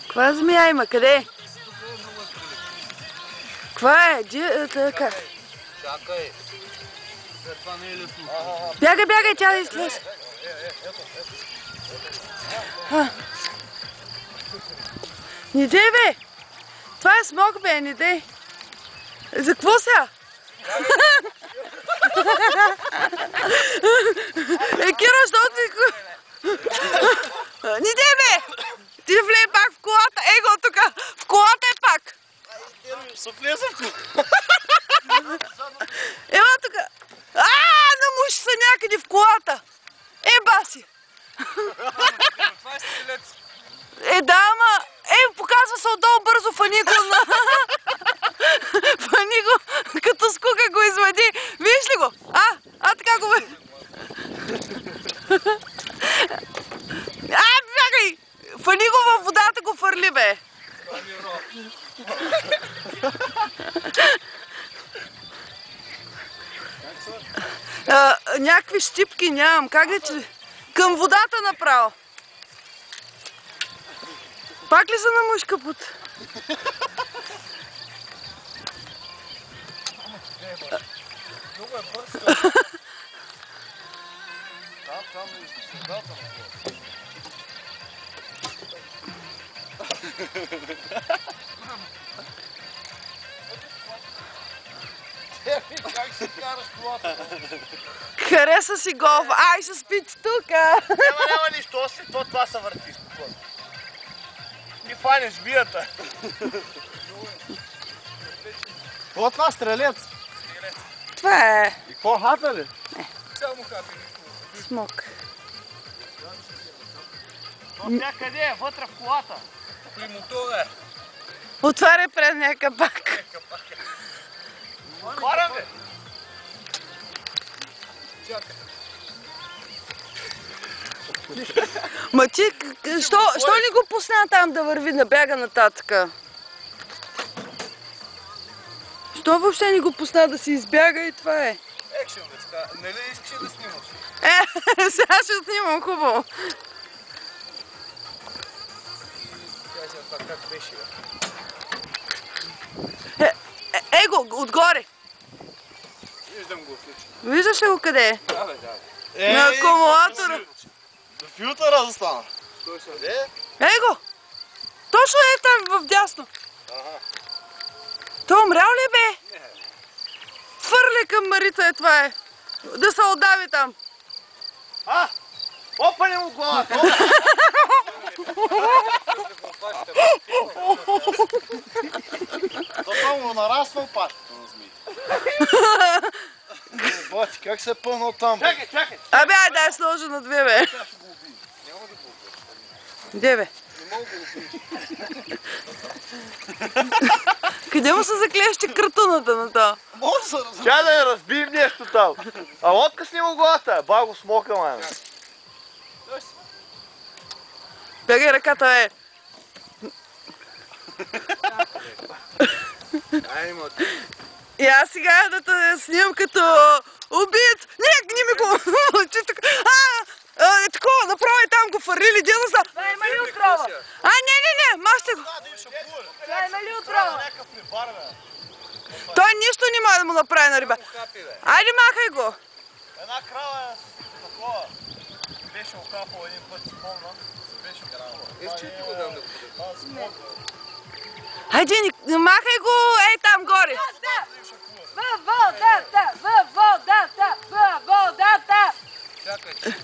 Каква змия има? Къде? Каква е? Така. Чакай. Това не е лесно. Бягай, бягай, тя да излезе. Не дей, бе! Това е смок, бе, не дей. За какво сега? Киро, що ти... Не дей, бе! Ти влей пак в колата. Его тук. В колата е пак. Ще влеза в колата. Ела тук. Намуши се някъде в колата. Баси. Това е стрелец. Да, ама... показва се отдолу бързо, фани го на... Фани го, като скука го извади. Виж ли го? Така го бе. Бягай! Фани го във водата, го фърли, бе. Някакви щипки нямам. Как да че... Към водата направо. Пак ли се намуш капут? Много е бърз. Там е изгледата на това. Как си караш колата? Хареса си голф. Ще спите тук. Няма нищо, това се върти спокойно. Ти фанеш бията. Какво това, стрелец? Това е... И какво, хапе ли? Не. Само хапе. Смок. Тя къде е? Вътре в колата. При мотора е. Отваря предния капак. Отварям бе! Чакай. Ма ти, що ли го пусна там да върви, да бяга нататък? Що въобще ни го пусна да си избяга и това е? Екшен бе, нали искаш да снимаш? Сега ще снимам хубаво. Тя сега това как беше бе? Его, отгоре. Виждам го в лично. Виждаш ли го къде е? Да бе. На акумулатора. До филтъра застана. Той се къде? Его! Точно е там вдясно. Той умрял ли бе? Не. Фърли към Марица това е. Да се отдави там. Опане му главата! Това му нараствал пащата на змиите. Бати, как се е пълнал там? Чакай! Дай сложа на две, бе. Тя ще го убие. Няма да го убиеш. Где, бе? Не мога да го убиеш. Къде му се заклещи картуната на това? Може да се разбие. Тя да я разбием нещо там. Откъсни му главата, баго смока, май. Бягай ръката, бе. И аз сега да те снимам като убиец. Не ми го... Такова, направо и там го фарили, дядо са. Да, има ли отрова? Не, мащи го. Да, има ли отрова? Той нищо не може да му направи на риба. Айде, махай го. Една крава е такова. Беше окапала един път, спомна. Беше крава. Изчити го дам да го бъде. Хайде, махай го, ей там горе. Във водата! Чакай, че